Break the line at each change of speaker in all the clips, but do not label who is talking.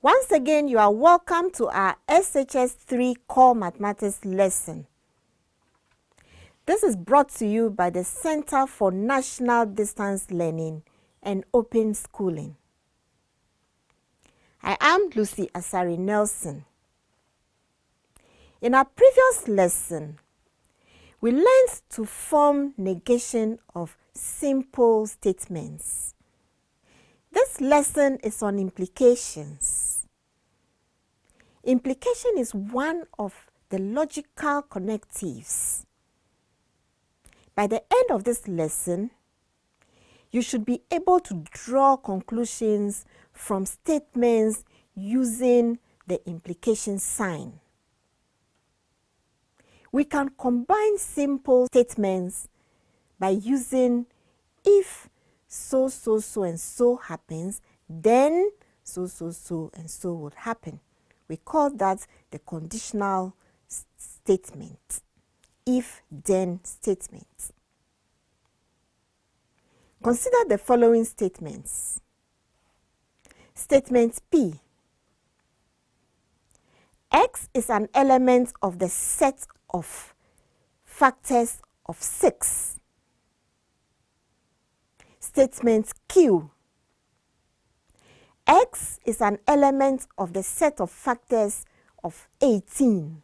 Once again, you are welcome to our SHS 3 Core Mathematics lesson. This is brought to you by the Center for National Distance Learning and Open Schooling. I am Lucy Asari Nelson. In our previous lesson, we learned to form negation of simple statements. This lesson is on implications. Implication is one of the logical connectives. By the end of this lesson, you should be able to draw conclusions from statements using the implication sign. We can combine simple statements by using if so, and so happens, then so, and so would happen. We call that the conditional statement, if-then statement. Consider the following statements. Statement P. X is an element of the set of factors of 6. Statement Q. X is an element of the set of factors of 18.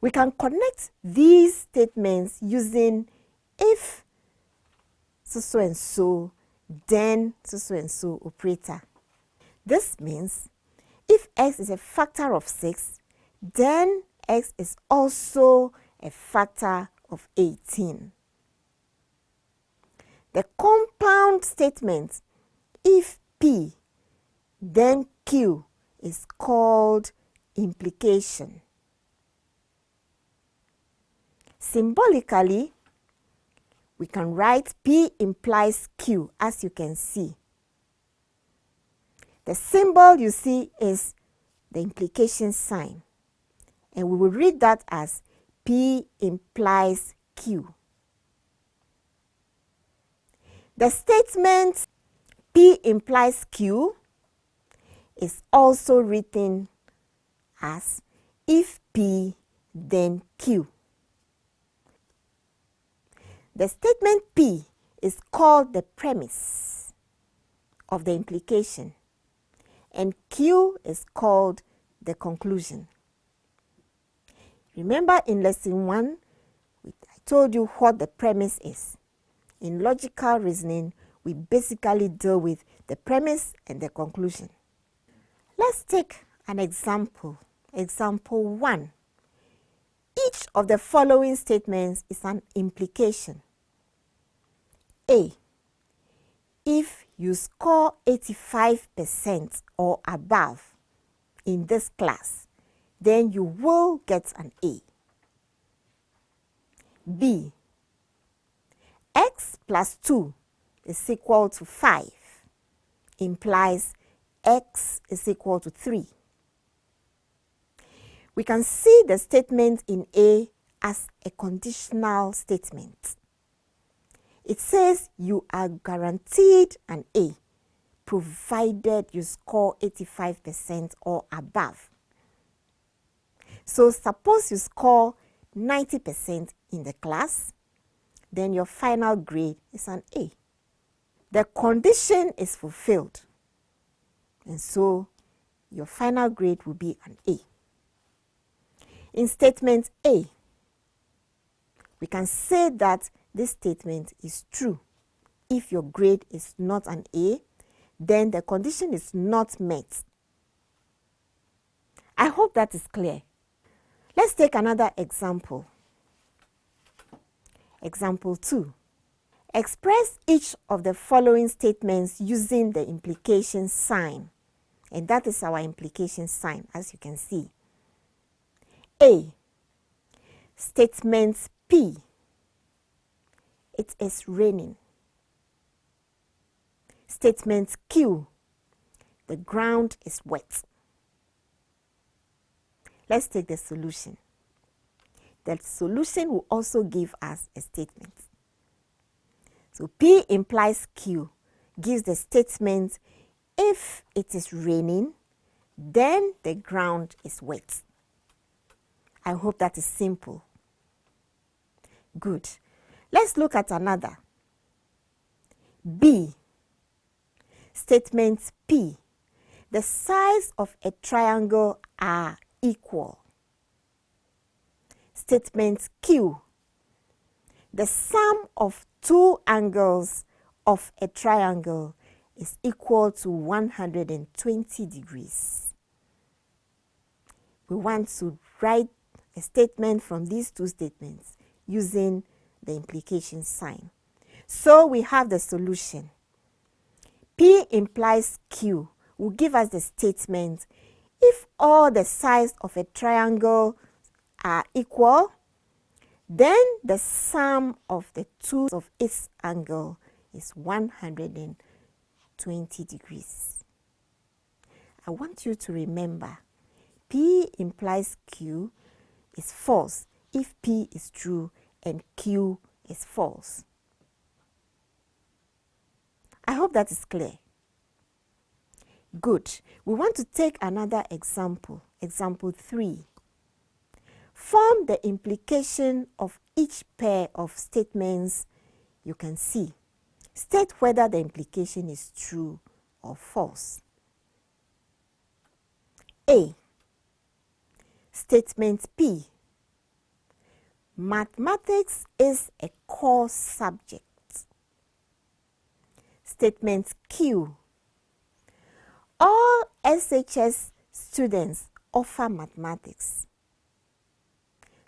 We can connect these statements using if so and so, then so and so operator. This means if X is a factor of 6, then X is also a factor of 18. The compound statement, if P, then Q, is called implication. Symbolically, we can write P implies Q, as you can see. The symbol you see is the implication sign, and we will read that as P implies Q. The statement P implies Q is also written as if P, then Q. The statement P is called the premise of the implication, and Q is called the conclusion. Remember in lesson 1, I told you what the premise is. In logical reasoning, we basically deal with the premise and the conclusion. Let's take an example. Example 1. Each of the following statements is an implication. A. If you score 85% or above in this class, then you will get an A. B. X plus 2 is equal to 5 implies X is equal to 3. We can see the statement in A as a conditional statement. It says you are guaranteed an A provided you score 85% or above. So suppose you score 90% in the class, then your final grade is an A. The condition is fulfilled, and so your final grade will be an A. In statement A, we can say that this statement is true. If your grade is not an A, then the condition is not met. I hope that is clear. Let's take another example. Example 2. Express each of the following statements using the implication sign. And that is our implication sign, as you can see. A. Statement P. It is raining. Statement Q. The ground is wet. Let's take the solution. The solution will also give us a statement. So P implies Q gives the statement if it is raining, then the ground is wet. I hope that is simple. Good. Let's look at another. B. Statement P. The sides of a triangle are equal. Statement Q. The sum of two angles of a triangle is equal to 120 degrees. We want to write a statement from these two statements using the implication sign. So we have the solution. P implies Q will give us the statement: if all the sides of a triangle are equal, then the sum of the two of its angle is 120 degrees. I want you to remember, P implies Q is false if P is true and Q is false. I hope that is clear. Good. We want to take another example. Example 3. Form the implication of each pair of statements you can see. State whether the implication is true or false. A. Statement P. Mathematics is a core subject. Statement Q. All SHS students offer mathematics.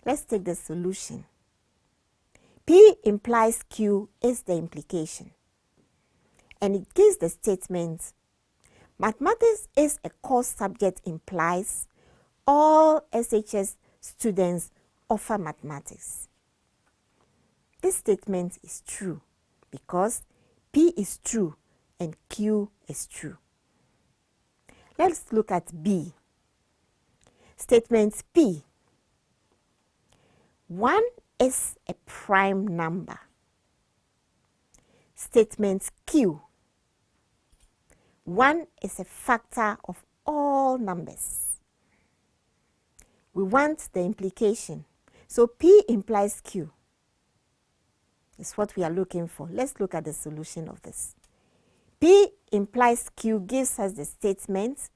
Let's take the solution. P implies Q is the implication, and it gives the statement: mathematics is a core subject implies all SHS students offer mathematics. This statement is true because P is true and Q is true. Let's look at B. Statement P. 1 is a prime number. Statement Q. 1 is a factor of all numbers. We want the implication. So P implies Q. It's what we are looking for. Let's look at the solution of this. P implies Q gives us the statement: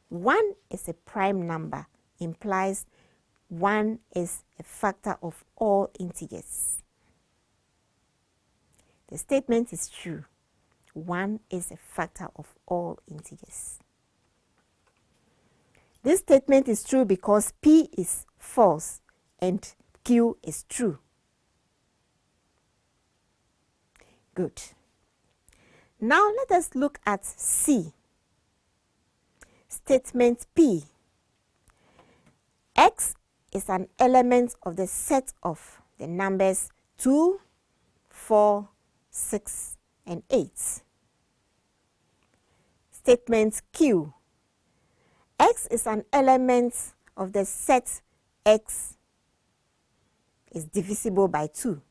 1 is a prime number, implies 1 is a factor of all integers. The statement is true. 1 is a factor of all integers. This statement is true because P is false and Q is true. Good. Now let us look at C. Statement P. X is an element of the set of the numbers 2, 4, 6, and 8. Statement Q. X is an element of the set X is divisible by 2.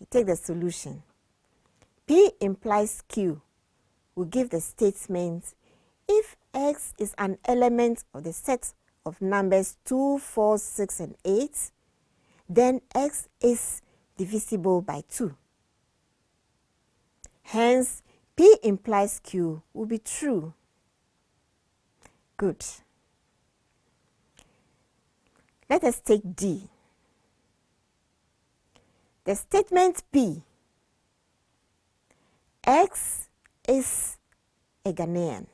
We take the solution. P implies Q will give the statement: if X is an element of the set of numbers 2, 4, 6, and 8, then X is divisible by 2. Hence, P implies Q will be true. Good. Let us take D. The statement P. X is a Ghanaian.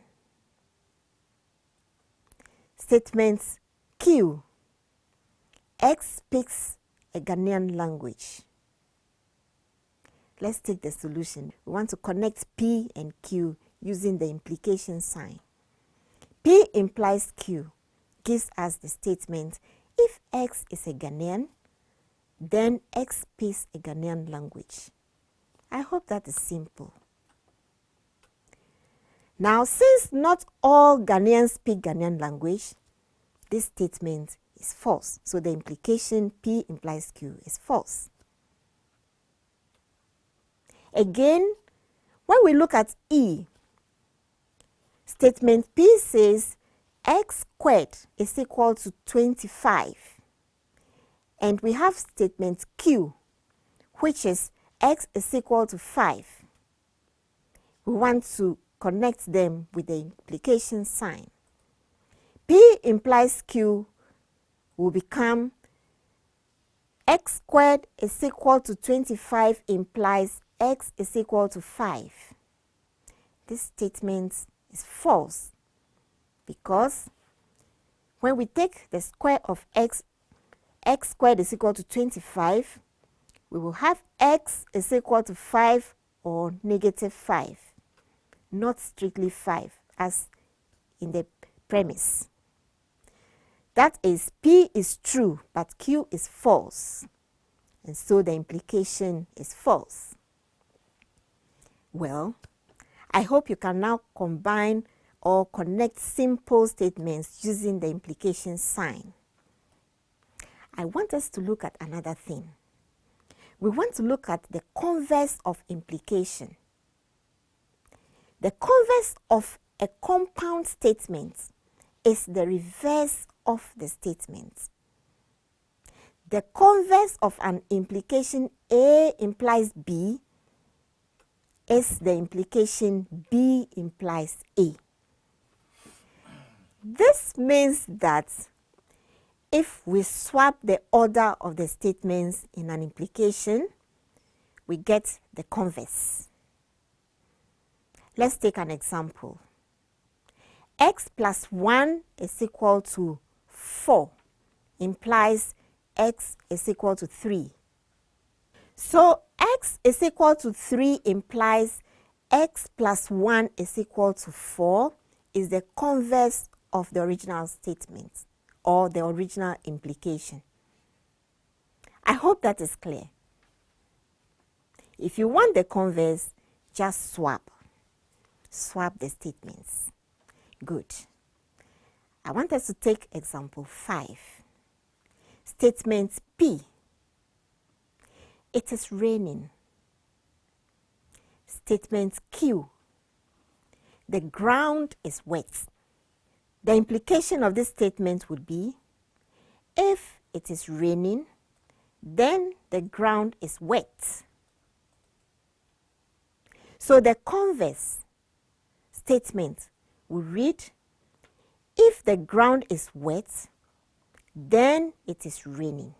Statement Q. X speaks a Ghanaian language. Let's take the solution. We want to connect P and Q using the implication sign. P implies Q gives us the statement: if X is a Ghanaian, then X speaks a Ghanaian language. I hope that is simple. Now, since not all Ghanaians speak Ghanaian language, this statement is false. So the implication P implies Q is false. Again, When we look at E, statement P says x squared is equal to 25. And we have statement Q, which is x is equal to 5. We want to connect them with the implication sign. P implies Q will become x squared is equal to 25 implies x is equal to 5. This statement is false because when we take the square of x squared is equal to 25, we will have x is equal to 5 or negative 5, not strictly 5 as in the premise. That is, P is true, but Q is false. And so the implication is false. Well, I hope you can now combine or connect simple statements using the implication sign. I want us to look at another thing. We want to look at the converse of implication. The converse of a compound statement is the reverse of the statement. The converse of an implication A implies B is the implication B implies A. This means that if we swap the order of the statements in an implication, we get the converse. Let's take an example. X plus 1 is equal to 4 implies x is equal to 3. So x is equal to 3 implies x plus 1 is equal to 4 is the converse of the original statement or the original implication. I hope that is clear. If you want the converse, just swap the statements. Good. I want us to take example 5. Statement P. It is raining. Statement Q. The ground is wet. The implication of this statement would be, if it is raining, then the ground is wet. So the converse statement will read, if the ground is wet, then it is raining.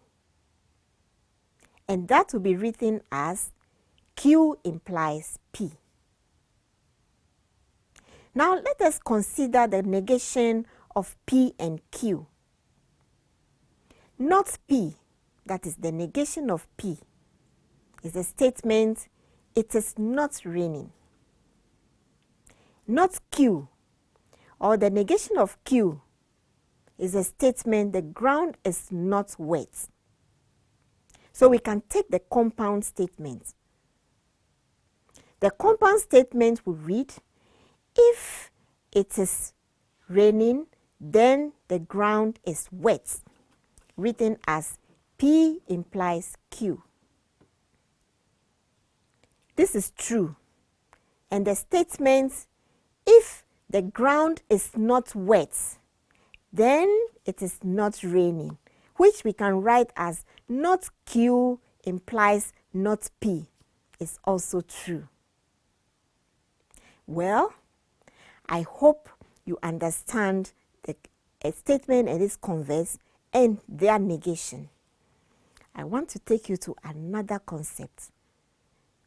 And that will be written as Q implies P. Now let us consider the negation of P and Q. Not P, that is the negation of P, is a statement, it is not raining. Not Q, or the negation of Q, is a statement, the ground is not wet. So we can take the compound statement. The compound statement will read, if it is raining, then the ground is wet, written as P implies Q. This is true. And the statement, if the ground is not wet, then it is not raining, which we can write as not Q implies not P, is also true. Well, I hope you understand a statement and its converse and their negation. I want to take you to another concept.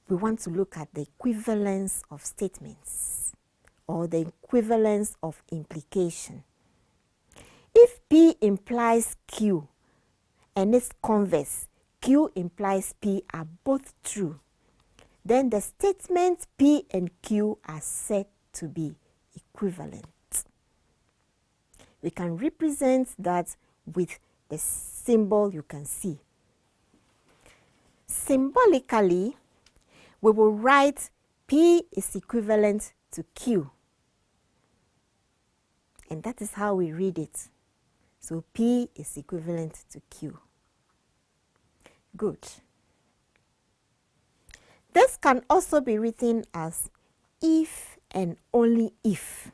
We want to look at the equivalence of statements or the equivalence of implication. If P implies Q and its converse, Q implies P, are both true, then the statements P and Q are said to be equivalent. We can represent that with the symbol you can see. Symbolically, we will write P is equivalent to Q. And that is how we read it. So P is equivalent to Q. Good. This can also be written as if and only if.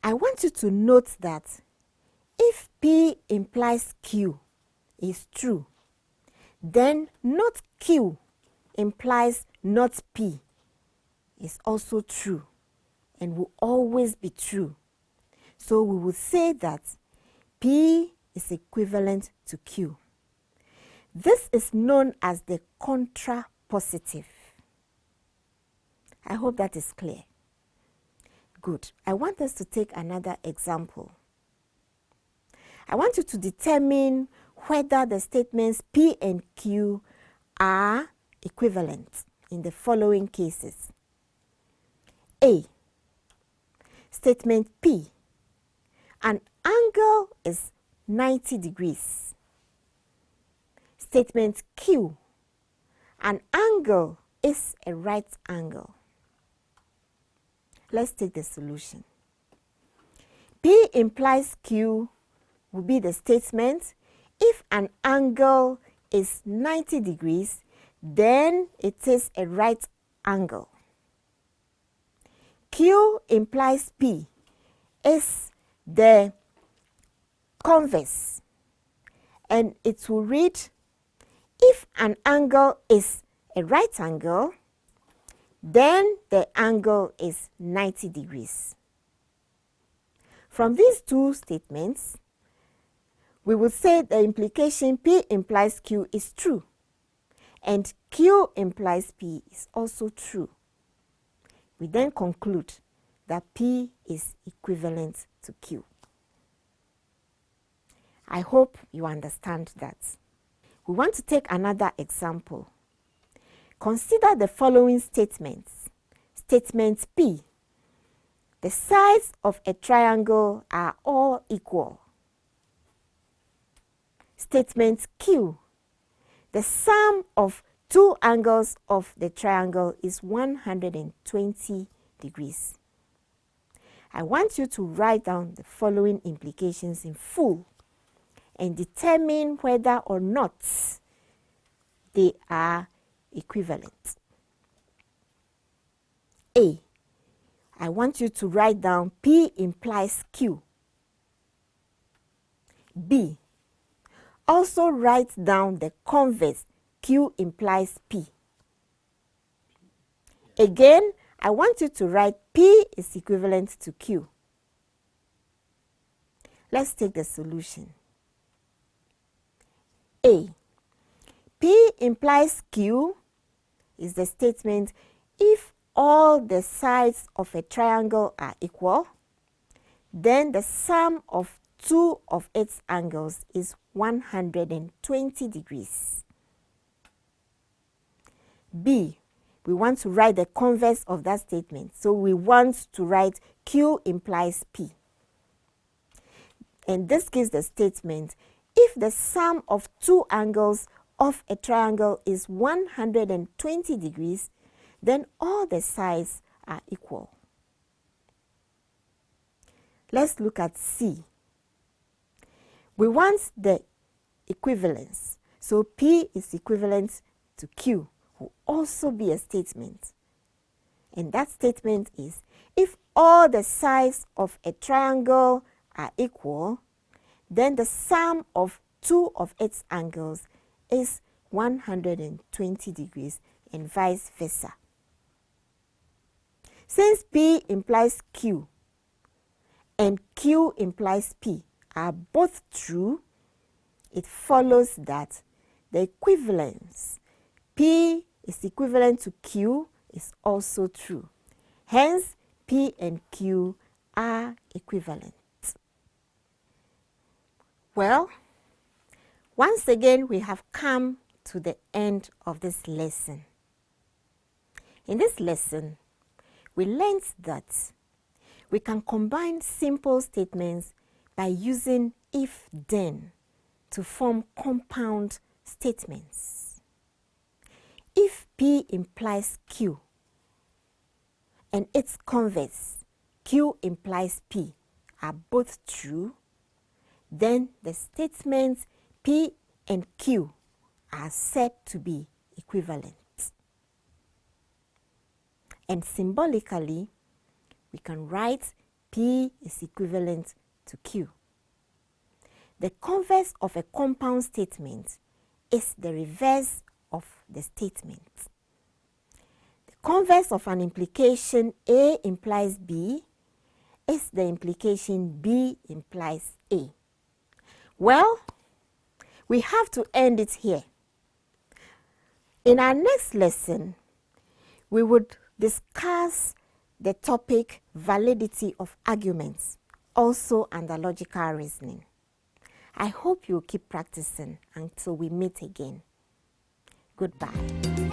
I want you to note that if P implies Q is true, then not Q implies not P is also true and will always be true. So we will say that P is equivalent to Q. This is known as the contrapositive. I hope that is clear. Good. I want us to take another example. I want you to determine whether the statements P and Q are equivalent in the following cases. A. Statement P. An angle is 90 degrees. Statement Q. An angle is a right angle. Let's take the solution. P implies Q will be the statement if an angle is 90 degrees, then it is a right angle. Q implies P is the converse, and it will read if an angle is a right angle, then the angle is 90 degrees. From these two statements, we will say the implication P implies Q is true, and Q implies P is also true. We then conclude that P is equivalent to Q. I hope you understand that. We want to take another example. Consider the following statements. Statement P. The sides of a triangle are all equal. Statement Q. The sum of two angles of the triangle is 120 degrees. I want you to write down the following implications in full and determine whether or not they are equivalent. A. I want you to write down P implies Q. B. Also write down the converse Q implies P. Again, I want you to write P is equivalent to Q. Let's take the solution. A. P implies Q is the statement if all the sides of a triangle are equal, then the sum of two of its angles is 120 degrees. B. We want to write the converse of that statement. So we want to write Q implies P. And this gives the statement if the sum of two angles of a triangle is 120 degrees, then all the sides are equal. Let's look at C. We want the equivalence. So P is equivalent to Q will also be a statement. And that statement is if all the sides of a triangle are equal, then the sum of two of its angles is 120 degrees and vice versa. Since P implies Q and Q implies P are both true, it follows that the equivalence P is equivalent to Q is also true. Hence, P and Q are equivalent. Well, once again, we have come to the end of this lesson. In this lesson, we learned that we can combine simple statements by using if-then to form compound statements. If P implies Q and its converse, Q implies P, are both true, then the statements P and Q are said to be equivalent. And symbolically, we can write P is equivalent to Q. The converse of a compound statement is the reverse of the statement. The converse of an implication A implies B is the implication B implies A. Well, we have to end it here. In our next lesson, we would discuss the topic validity of arguments, also under logical reasoning. I hope you'll keep practicing until we meet again. Goodbye.